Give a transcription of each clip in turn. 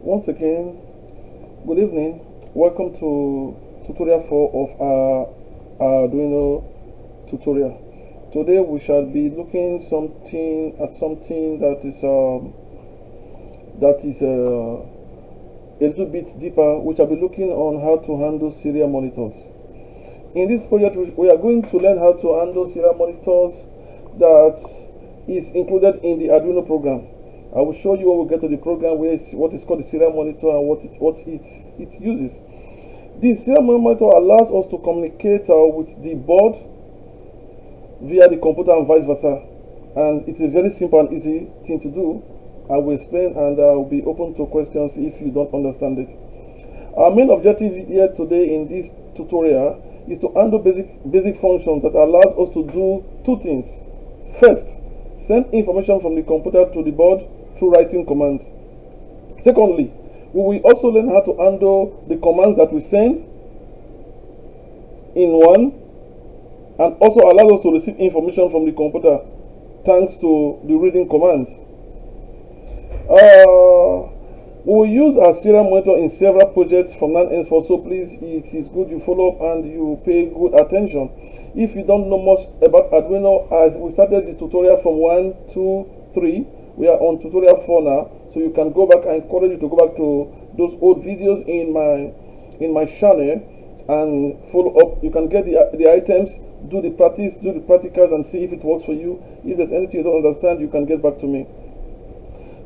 Once again, good evening. Welcome to tutorial 4 of our Arduino tutorial. Today we shall be looking at something that is a little bit deeper. We shall be looking on how to handle serial monitors. In this project, we are going to learn how to handle serial monitors that is included in the Arduino program. I will show you when we get to the program what is called the serial monitor and what it uses. The serial monitor allows us to communicate with the board via the computer and vice versa, and it's a very simple and easy thing to do. I will explain, and I will be open to questions if you don't understand it. Our main objective here today in this tutorial is to handle basic functions that allows us to do two things. First, send information from the computer to the board through writing commands. Secondly, we will also learn how to handle the commands that we send in one, and also allows us to receive information from the computer thanks to the reading commands. We will use our serial monitor in several projects from now on, so please, it is good you follow up and you pay good attention. If you don't know much about Arduino, as we started the tutorial from 1, 2, 3, we are on tutorial 4 now, so you can go back. I encourage you to go back to those old videos in my channel and follow up. You can get the items, do the practice, do the practicals, and see if it works for you. If there's anything you don't understand, you can get back to me.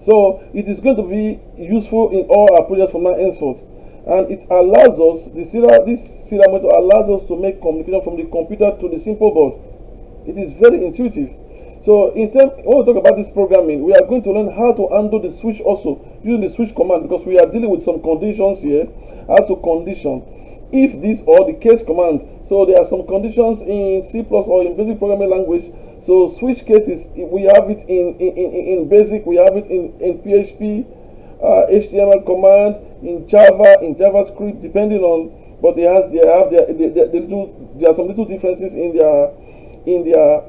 So it is going to be useful in all our projects from now henceforth, and it allows us, this serial monitor allows us to make communication from the computer to the simple board. It is very intuitive. So when we talk about this programming, we are going to learn how to handle the switch also using the switch command, because we are dealing with some conditions here. How to condition if this or the case command. So there are some conditions in C+ or in basic programming language. So switch cases, we have it in basic, we have it in PHP, HTML command, in Java, in JavaScript, depending on, but there are some little differences in their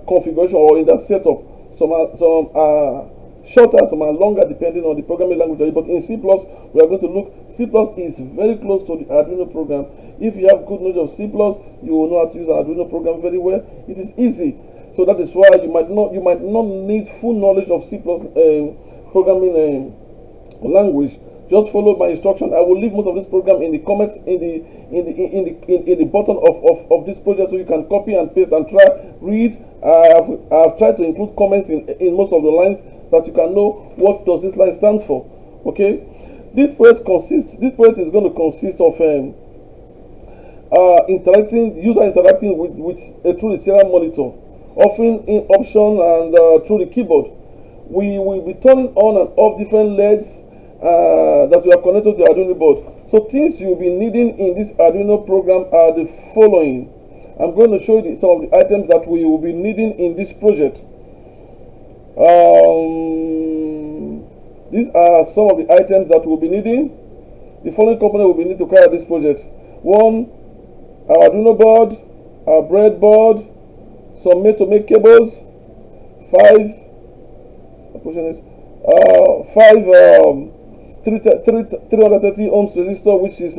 configuration or in their setup. Some are shorter, some are longer, depending on the programming language. But in C+, we are going to look. C+ is very close to the Arduino program. If you have good knowledge of C+, you will know how to use the Arduino program very well. It is easy. So that is why you might not need full knowledge of C++ programming language. Just follow my instruction. I will leave most of this program in the comments in the bottom of this project, so you can copy and paste and read. I have tried to include comments in most of the lines so that you can know what does this line stands for. Okay, this project is going to consist of user interacting with through the serial monitor, often in option and through the keyboard. We will be turning on and off different LEDs that we have connected to the Arduino board. So things you'll be needing in this Arduino program are the following. I'm going to show you some of the items that we will be needing in this project. These are some of the items that we'll be needing. The following component will be needed to carry out this project. 1, our Arduino board, our breadboard, some made-to-make cables, 5 330 ohms resistor, which is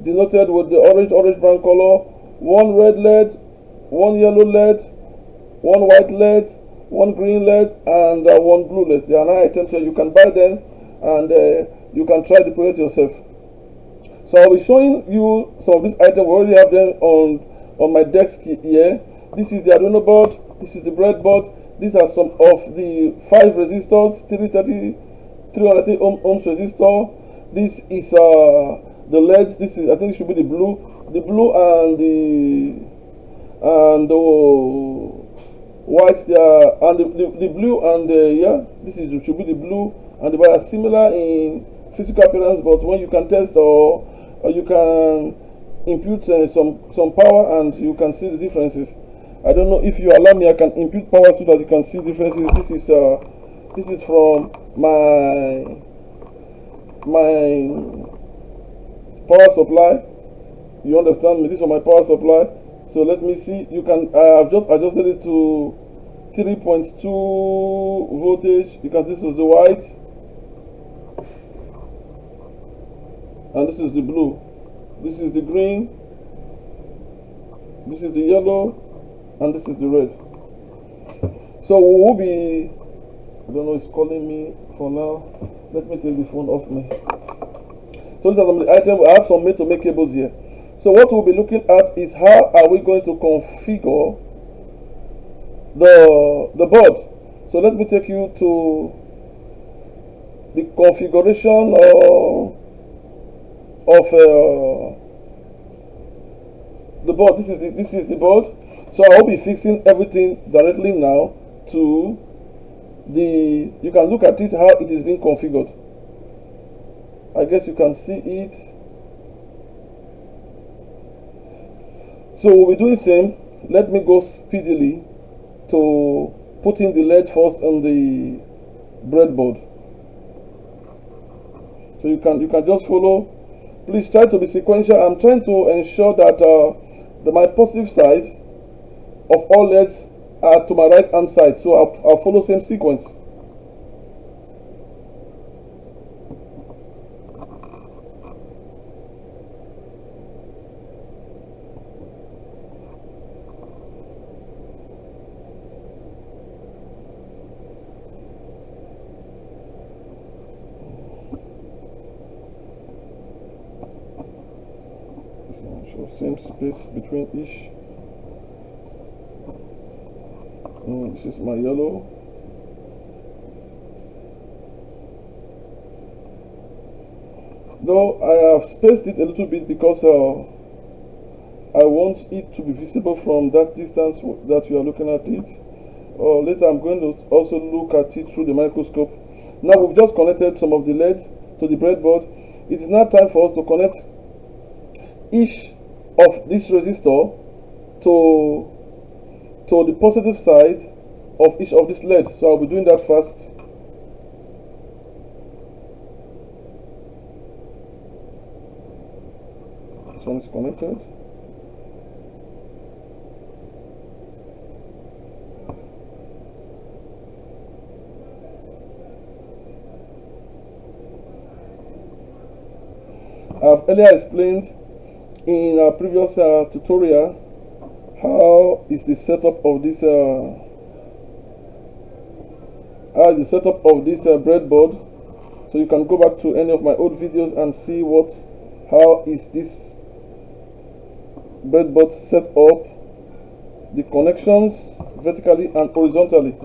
denoted with the orange brown color, 1 red LED, 1 yellow LED, 1 white LED, 1 green LED, and 1 blue LED. There are 9 items here. You can buy them and you can try the project yourself. So I'll be showing you some of these items. We already have them on my desk here. This is the Arduino board, this is the breadboard. These are some of the 5 resistors, 330 ohms resistor. This is the LEDs. This is, I think it should be the blue and the white there, and the blue and this should be the blue and the white are similar in physical appearance, but when you can test or you can impute some power and you can see the differences. I don't know if you allow me, I can impute power so that you can see differences. This is from my power supply. You understand me? This is my power supply. So let me see. You can. I've just adjusted it to 3.2 voltage. You can see this is the white. and this is the blue. This is the green, this is the yellow, and this is the red. So we will be, I don't know, it's calling me for now. Let me take the phone off me. So these are some of the items. I have some made to make cables here. So what we'll be looking at is how are we going to configure the board. So let me take you to the configuration of the board. This is the board. So I will be fixing everything directly now to the, you can look at it how it is being configured. I guess you can see it. So we'll be doing the same. Let me go speedily to put in the LED first on the breadboard. So you can just follow. Please try to be sequential. I'm trying to ensure that my positive side of all LEDs are to my right hand side. So I'll follow same sequence. Same space between each. This is my yellow. Though I have spaced it a little bit because I want it to be visible from that distance that you are looking at it. Later I'm going to also look at it through the microscope. Now we've just connected some of the LEDs to the breadboard. It is now time for us to connect each of this resistor to the positive side of each of these LEDs. So I'll be doing that first. This one is connected. I've earlier explained in our previous tutorial how is the setup of this breadboard. So you can go back to any of my old videos and see how is this breadboard set up, the connections vertically and horizontally.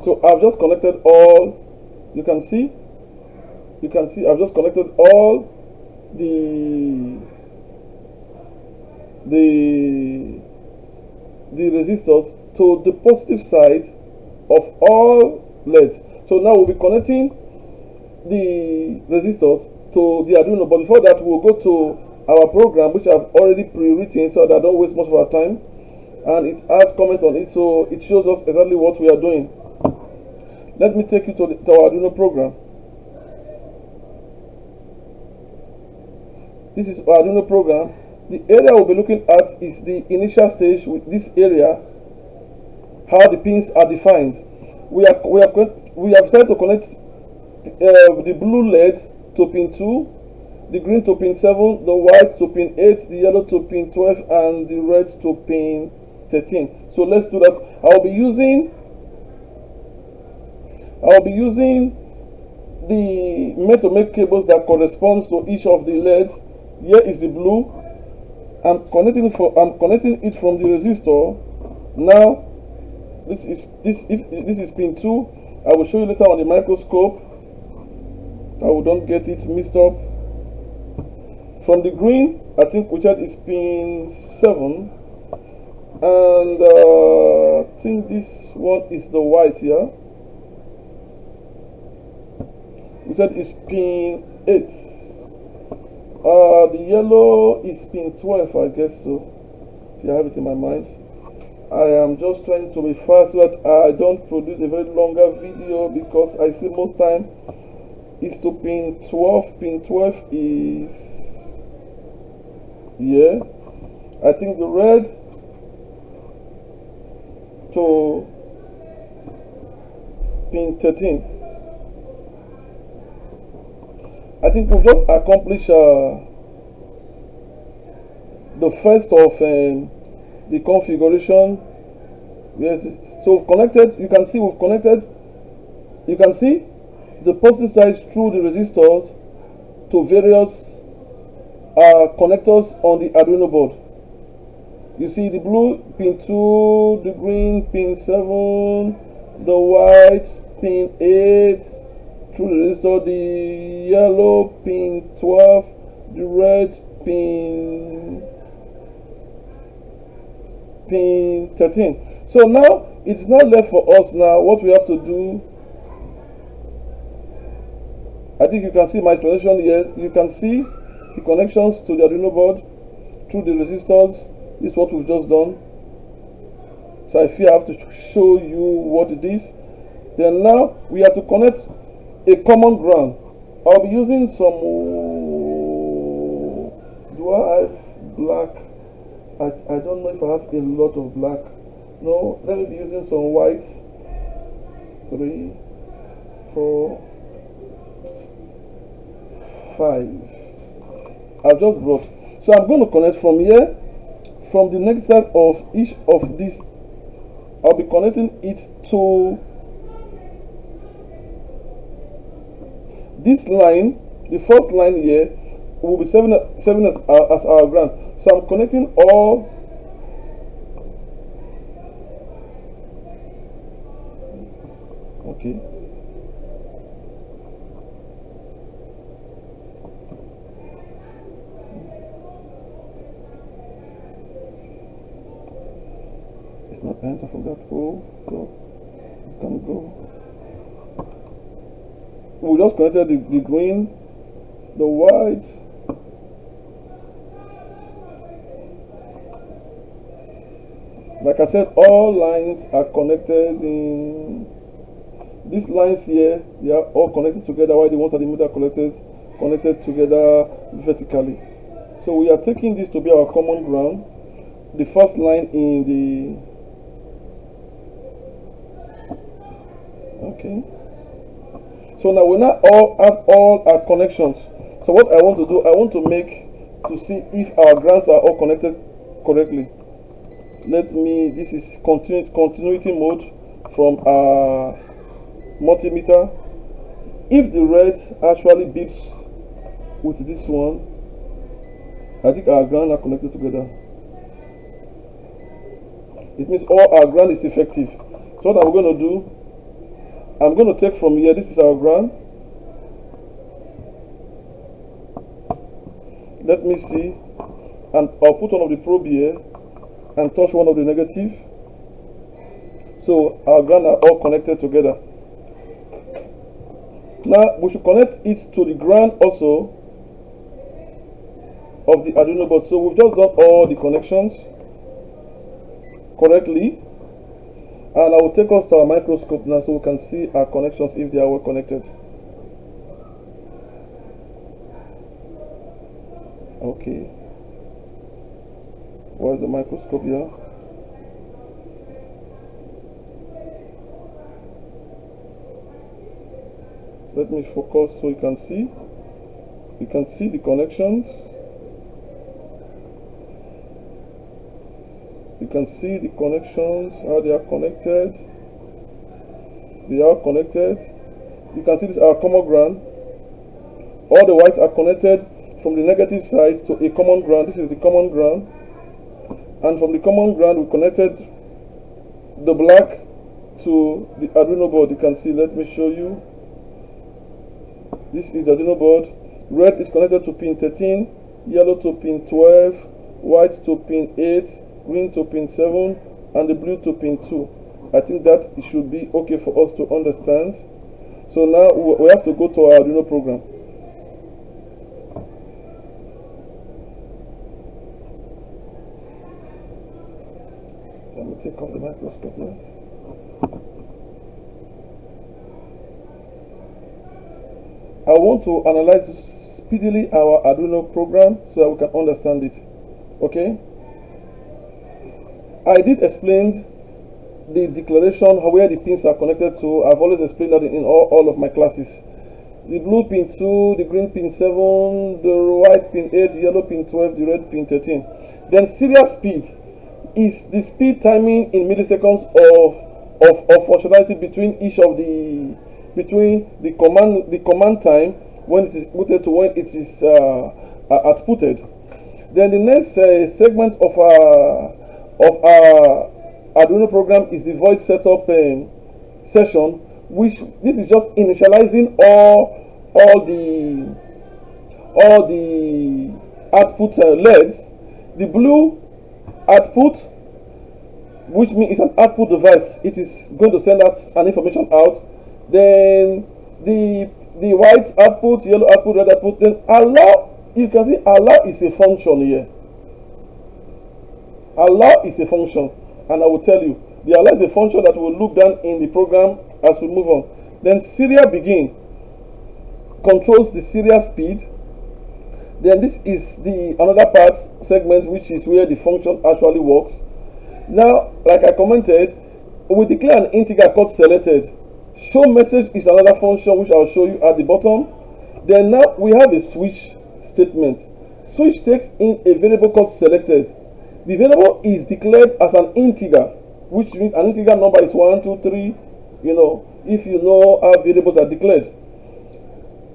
So I've just connected all, you can see I've just connected all the resistors to the positive side of all LEDs. So now we'll be connecting the resistors to the Arduino, but before that we'll go to our program, which I've already pre-written so that I don't waste much of our time, and it has comment on it, so it shows us exactly what we are doing. Let me take you to our Arduino program. This is our Arduino program. The area we'll be looking at is the initial stage. With this area, how the pins are defined. We have started to connect the blue LED to pin 2, the green to pin 7, the white to pin 8, the yellow to pin 12, and the red to pin 13. So let's do that. I'll be using the made to make cables that corresponds to each of the LEDs. Here is the blue. I'm connecting it from the resistor. Now this is pin 2. I will show you later on the microscope. I don't get it mixed up. From the green, I think we said is pin 7, and I think this one is the white here. We said is pin 8. The yellow is pin 12, I guess so. See, I have it in my mind. I am just trying to be fast so that I don't produce a very longer video, because I see most time is to pin 12. Pin 12 is here. I think the red to pin 13. I think we've just accomplished the first of the configuration. Yes. So we've connected, you can see we've connected, you can see the positive side through the resistors to various connectors on the Arduino board. You see the blue pin 2, the green pin 7, the white pin 8 through the resistor, the yellow pin 12, the red pin 13. So now it's not left for us now. What we have to do, I think you can see my explanation here. You can see the connections to the Arduino board through the resistors. This is what we've just done. So I feel I have to show you what it is. Then now we have to connect a common ground. I'll be using some, do I have black? I don't know if I have a lot of black. No, let me be using some white. 3, 4, 5. I've just brought. So I'm going to connect from here. From the next side of each of these, I'll be connecting it to this line. The first line here will be serving as our ground. So I'm connecting all okay. It's not enter from that hole, so it can go. We just connected the green, the white, like I said, all lines are connected in these lines here. They are all connected together, while the ones at the middle are connected together vertically. So we are taking this to be our common ground. The first line in the okay. So now we now all have all our connections. So what I want to do, I want to see if our grounds are all connected correctly. This is continuity mode from our multimeter. If the red actually beeps with this one, I think our ground are connected together. It means all our ground is effective. So what I'm going to do, I'm going to take from here, this is our ground. Let me see, and I'll put one of the probe here and touch one of the negative. So our ground are all connected together. Now we should connect it to the ground also of the Arduino board. So we've just done all the connections correctly. And I will take us to our microscope now so we can see our connections if they are well connected. Okay. Where's the microscope here? Let me focus so you can see. You can see the connections. You can see the connections, how they are connected. They are connected. You can see this is our common ground. All the whites are connected from the negative side to a common ground. This is the common ground. And from the common ground, we connected the black to the Arduino board. You can see, let me show you. This is the Arduino board. Red is connected to pin 13, yellow to pin 12, white to pin 8, green to pin 7, and the blue to pin 2. I think that it should be okay for us to understand. So now we have to go to our Arduino program. Let me take off the microscope now. I want to analyze speedily our Arduino program so that we can understand it. Okay? I did explain the declaration where the pins are connected to. I've always explained that in all of my classes. The blue pin 2, the green pin 7, the white pin 8, the yellow pin 12, the red pin 13. Then serial speed is the speed timing in milliseconds of functionality between each of the command time when it is inputted to when it is outputted. Then the next segment of our Arduino program is the void setup session, which this is just initializing all the output LEDs. The blue output, which means it's an output device, it is going to send out an information out. Then the white output, yellow output, red output. Then allow, you can see allow is a function here. Allow is a function, and I will tell you the allow is a function that will look down in the program as we move on. Then serial begin controls the serial speed. Then this is the another part segment, which is where the function actually works. Now, like I commented, we declare an integer called selected. Show message is another function which I'll show you at the bottom. Then now we have a switch statement. Switch takes in a variable called selected. The variable is declared as an integer, which means an integer number is 1, 2, 3. You know, if you know how variables are declared.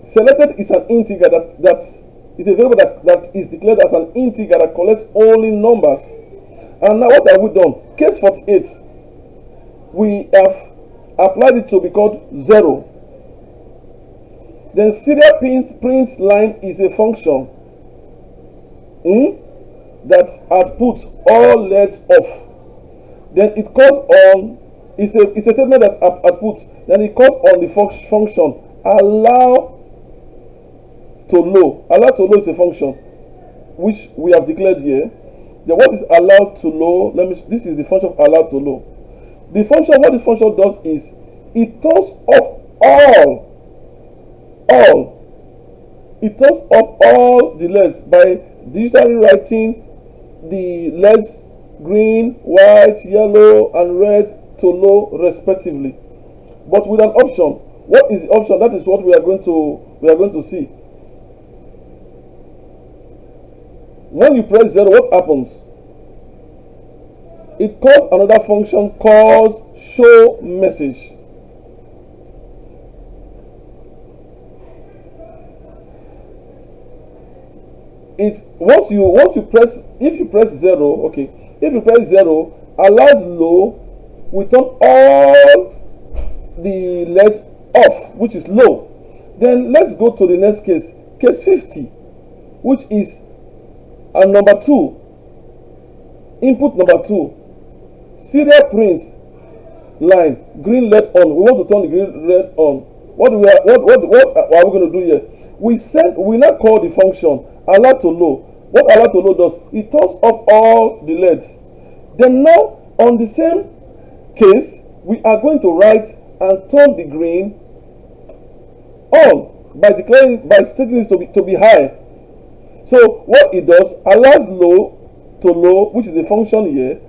Selected is an integer that's a variable that is declared as an integer that collects only numbers. And now what have we done? Case 48, we have applied it to be called 0. Then serial print line is a function that outputs all LEDs off. Then it calls on, it's a statement that outputs. Then it calls on the function allow to low. Allow to low is a function which we have declared here. Then what is allowed to low? This is the function of allowed to low. The function, what this function does is it turns off all the LEDs by digitally writing the LEDs green, white, yellow, and red to low respectively, but with an option. What is the option? That is what we are going to see. When you press 0, what happens? It calls another function called show message. Once you press, if you press 0, okay, if you press 0, allows low, we turn all the LEDs off, which is low. Then let's go to the next case, case 50, which is number 2, input number 2, serial print line, green LED on. We want to turn the green LED on. What are we going to do here? We now call the function allow to low. What allow to low does, it turns off all the LEDs. Then now on the same case, we are going to write and turn the green on by stating this to be high. So what it does, allows low to low, which is the function here,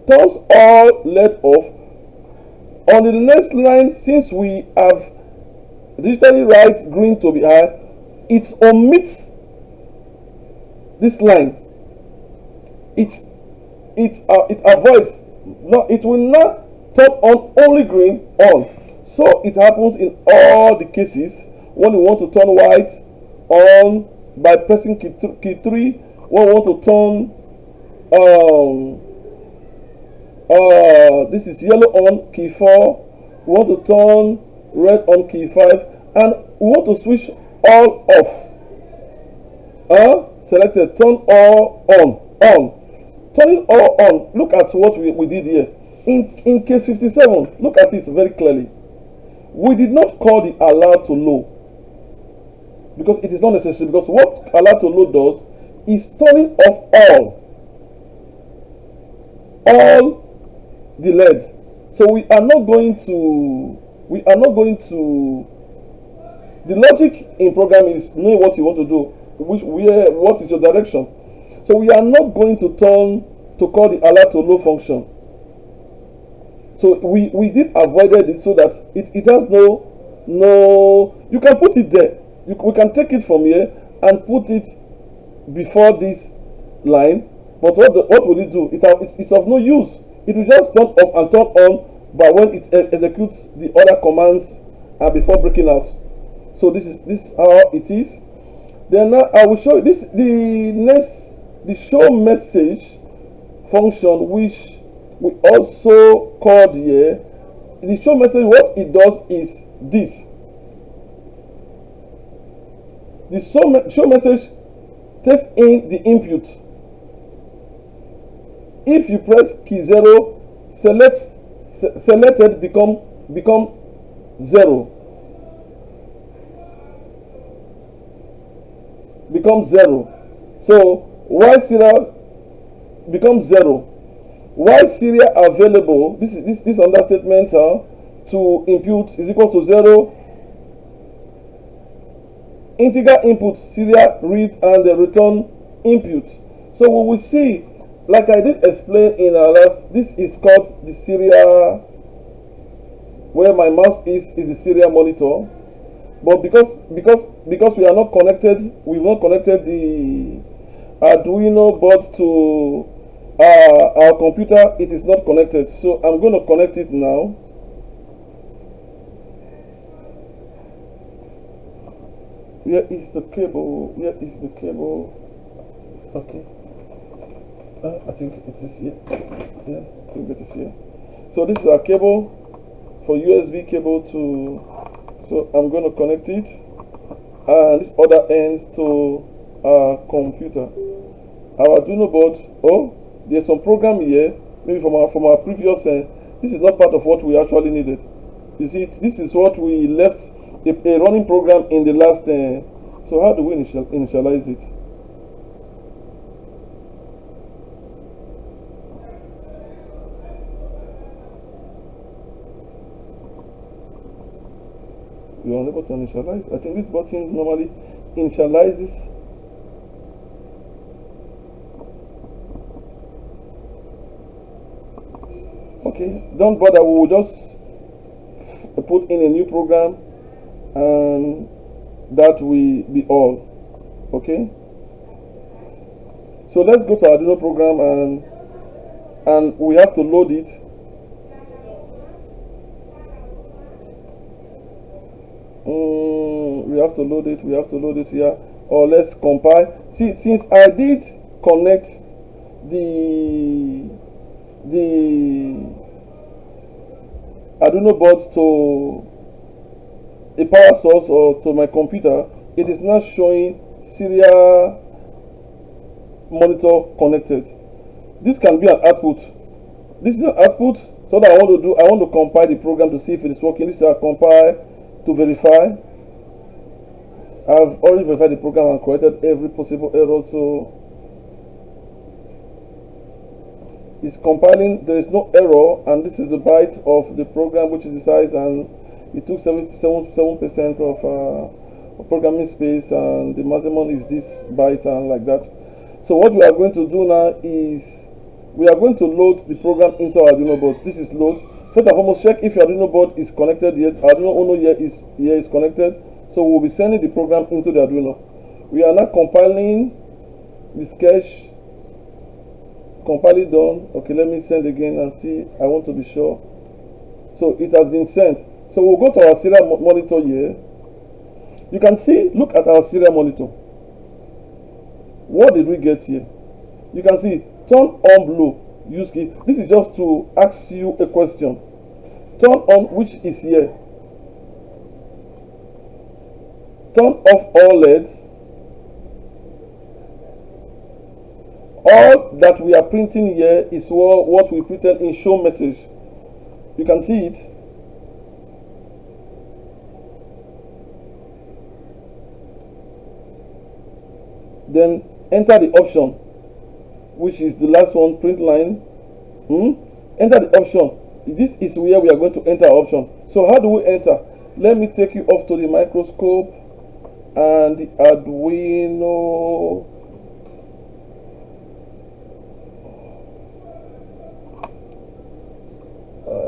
turns all LED off. On the next line, since we have digitally write green to be high, it omits this line. It avoids. No, it will not turn on only green on. So it happens in all the cases when we want to turn white on by pressing key 3. When we want to turn this is yellow on key 4. We want to turn red on key 5, and we want to switch all off. Selected, turn all on. Turning all on, look at what we did here. In case 57, look at it very clearly. We did not call the allow to low because it is not necessary, because what allow to low does is turning off all the LEDs. So we are not going to the logic in programming is knowing what you want to do, what is your direction. So we are not going to call the allow to low function. So we did avoided it so that it has no, you can put it there. We can take it from here and put it before this line, but what will it do? It's of no use. It will just turn off and turn on by when it executes the other commands and before breaking out. So this is how it is. Then now I will show you this, the show message function, which we also called here. The show message, what it does is this. The show message takes in the input. If you press key 0, selected become 0. Becomes 0. So why serial becomes 0? Why serial available? This understatement to input is equal to 0. Integer input serial read and the return input. So we will see, like I did explain in our last, this is called the serial, where my mouse is the serial monitor. But because we are not connected, we've not connected the Arduino board to our computer, it is not connected. So I'm going to connect it now. Where is the cable? Where is the cable? Okay. I think it is here. Yeah, I think it is here. So this is our cable for USB cable to. So I'm going to connect it, and this other ends to our computer. Our Arduino board. Oh, there's some program here, maybe from our previous. This is not part of what we actually needed. You see, this is what we left a running program in the last. So how do we initialize it? We are unable to initialize. I think this button normally initializes. Okay, don't bother. We will just put in a new program, and that will be all. Okay. So let's go to our Arduino program, and we have to load it. We have to load it here, or let's compile. See, since I did connect the Arduino board to a power source or to my computer, it is not showing serial monitor connected. This can be an output. This is an output. So what I want to do, I want to compile the program to see if it is working. This is a compile to verify. I've already verified the program and corrected every possible error, so it's compiling. There is no error, and this is the bytes of the program, which is the size, and it took 7% of programming space, and the maximum is this byte and like that. So what we are going to do now is we are going to load the program into our Arduino board. This is load. First and foremost, check if your Arduino board is connected yet. Arduino UNO here is connected. So we'll be sending the program into the Arduino. We are now compiling the sketch. Compile it done. Okay, let me send again and see. I want to be sure. So it has been sent. So we'll go to our serial monitor here. You can see, look at our serial monitor. What did we get here? You can see turn on blue. Use key. This is just to ask you a question. Turn on, which is here. Turn off all LEDs. All that we are printing here is what we printed in show message. You can see it. Then enter the option, which is the last one, print line. Enter the option. This is where we are going to enter our option. So how do we enter? Let me take you off to the microscope and the Arduino.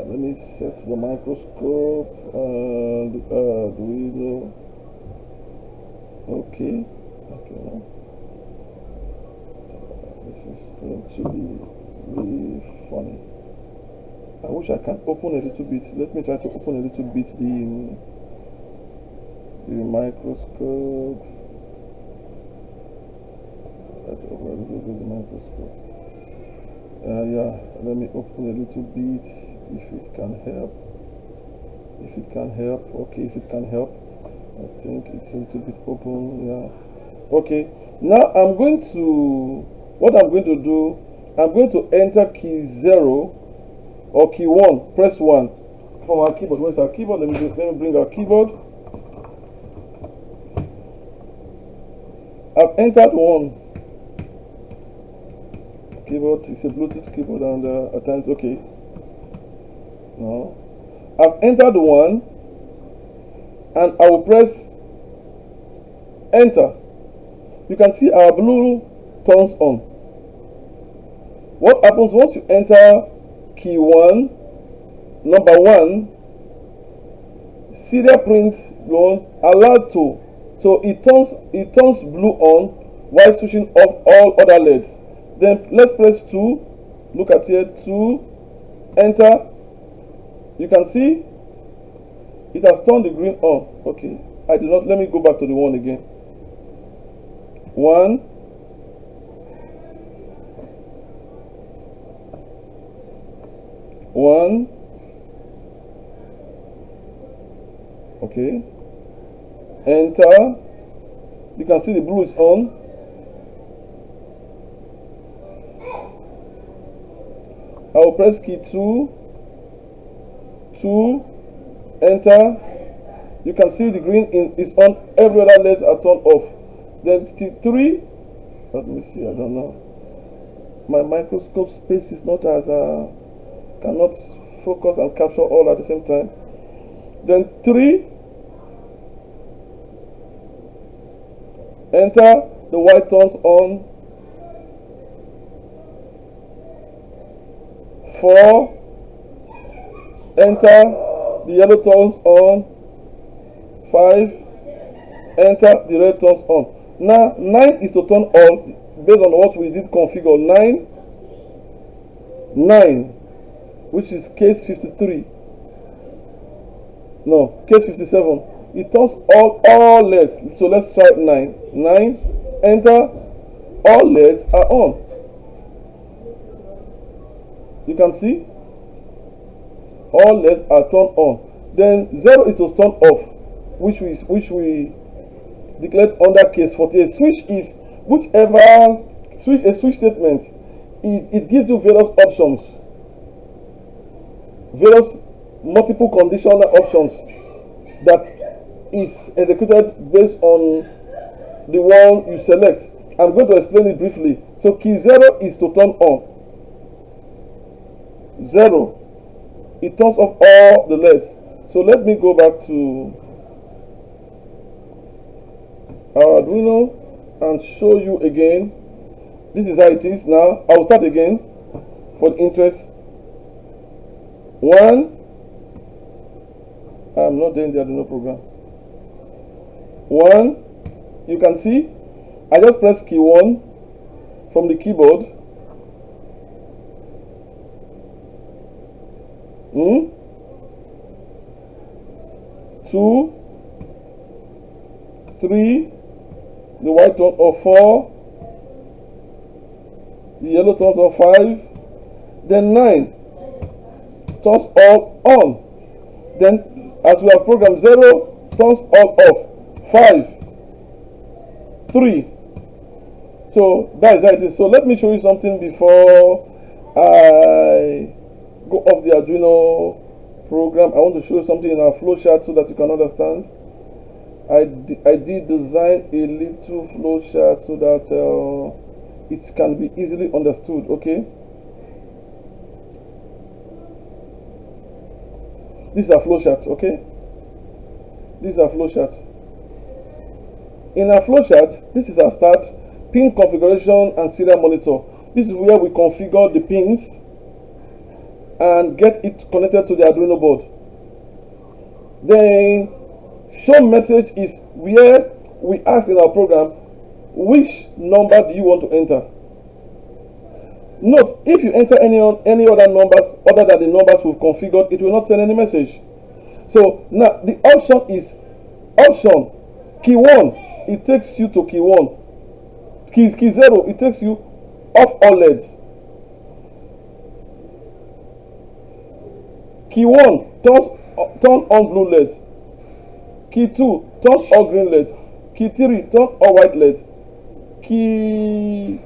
let me set the microscope and Arduino. Okay. Okay. This is going to be really funny. I wish I can open a little bit. Let me try to open a little bit the microscope. Let's open a little bit the microscope. Yeah, let me open a little bit if it can help. If it can help, okay, if it can help. I think it's a little bit open, yeah. Okay, now I'm going to, what I'm going to do, I'm going to enter key 0 or key 1, press 1 from our keyboard. Where's our keyboard? Let me bring our keyboard. I've entered 1. Keyboard is a Bluetooth keyboard, and at times, okay. No, I've entered 1, and I will press enter. You can see our blue turns on. What happens once you enter key 1, number 1, serial print 1, allowed to, so it turns blue on while switching off all other LEDs. Then let's press 2. Look at here, 2, enter. You can see it has turned the green on. Okay, I did not, let me go back to the 1 again. 1, 1, okay, enter. You can see the blue is on. I will press key 2, 2, enter. You can see the green is on, every other LED are turned off. Then 3, let me see, I don't know. My microscope space is not as, cannot focus and capture all at the same time. Then 3, enter, the white turns on. 4, enter, the yellow turns on. 5, enter, the red turns on. Now 9 is to turn on based on what we did configure. 9, which is case 53. No, case 57. It turns all LEDs. So let's try 9. 9, enter, all LEDs are on. You can see all LEDs are turned on. Then 0 is to turn off, which we declared under case 48. Switch is whichever switch, a switch statement. It gives you various options, various multiple conditional options that is executed based on the one you select. I'm going to explain it briefly. So key 0 is to turn on. 0, it turns off all the LEDs. So let me go back to our Arduino and show you again. This is how it is now. I will start again for the interest. 1, I'm not doing the Arduino program. 1, you can see I just press key 1 from the keyboard. 2, 3, the white turns on. 4, the yellow turns on. 5, then 9 turns all on. Then as we have programmed, 0 turns all off. 5, 3. So that is how it is. So let me show you something before I go off the Arduino program. I want to show you something in our flowchart so that you can understand. I did design a little flowchart so that it can be easily understood. Okay, this is a flowchart. Okay, this is a flowchart. In our flowchart, this is our start, pin configuration and serial monitor. This is where we configure the pins and get it connected to the Arduino board. Then show message is where we ask in our program, which number do you want to enter? Note, if you enter any other numbers other than the numbers we've configured, it will not send any message. So now the option is option key 1, it takes you to key 1. Key 0, it takes you off all LEDs. Key 1, turn on blue LED. Key 2, turn on green LED. Key 3, turn on white LED. Key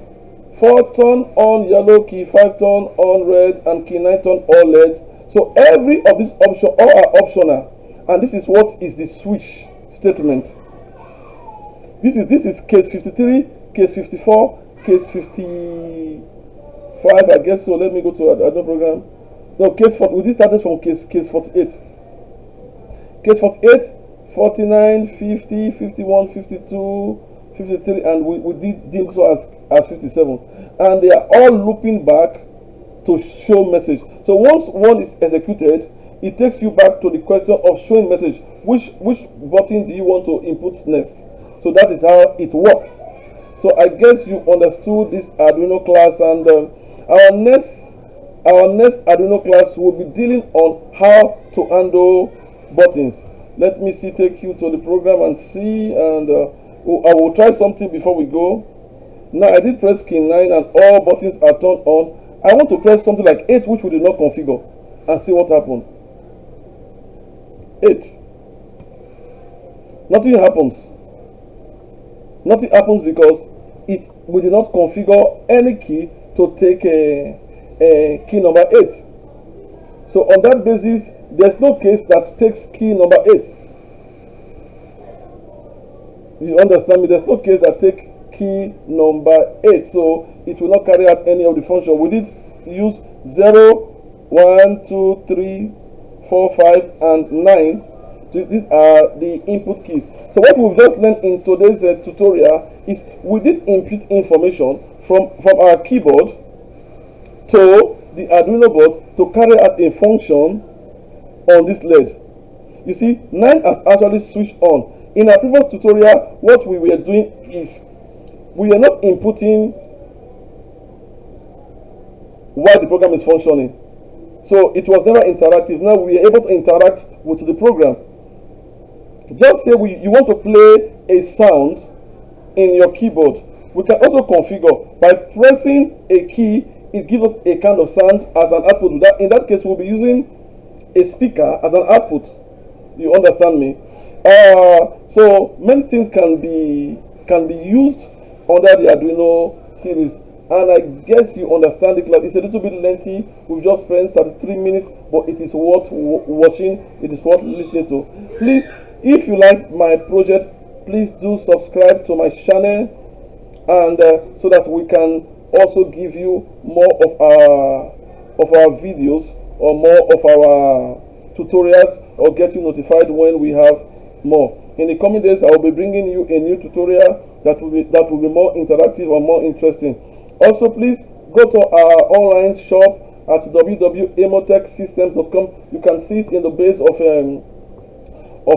4, turn on yellow. Key 5, turn on red. And key 9, turn on LEDs. So every of these options, all are optional. And this is what is the switch statement. This is case 53, case 54, case 55, I guess so. Let me go to another program. No, case 40. We started from case 48. Case 48, 49, 50, 51, 52, 53, and we did so as 57. And they are all looping back to show message. So once one is executed, it takes you back to the question of showing message. Which button do you want to input next? So that is how it works. So I guess you understood this Arduino class, and our next Arduino class will be dealing on how to handle buttons. Let me take you to the program and see, and I will try something before we go. Now I did press key 9 and all buttons are turned on. I want to press something like 8, which we did not configure, and see what happened. 8. Nothing happens. Nothing happens because we did not configure any key to take a key number 8. So on that basis, there's no case that takes key number 8. You understand me? There's no case that takes key number 8. So it will not carry out any of the function. We did use 0, 1, 2, 3, 4, 5, and 9. These are the input keys. So what we've just learned in today's tutorial is we did input information from our keyboard to the Arduino board to carry out a function on this LED. You see, 9 has actually switched on. In our previous tutorial, what we were doing is we are not inputting while the program is functioning. So it was never interactive. Now we are able to interact with the program. Just say you want to play a sound in your keyboard. We can also configure by pressing a key. It gives us a kind of sound as an output. In that case, we'll be using a speaker as an output. You understand me? So many things can be used under the Arduino series, and I guess you understand the class. It's a little bit lengthy. We've just spent 33 minutes, but it is worth watching. It is worth listening to. Please, if you like my project, please do subscribe to my channel, and so that we can also give you more of our videos or more of our tutorials, or get you notified when we have more. In the coming days, I will be bringing you a new tutorial that will be more interactive or more interesting. Also, please go to our online shop at www.emotechsystems.com. You can see it in the base of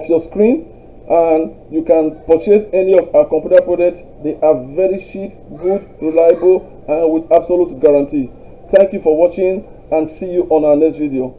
your screen, and you can purchase any of our computer products. They are very cheap, good, reliable, and with absolute guarantee. Thank you for watching, and see you on our next video.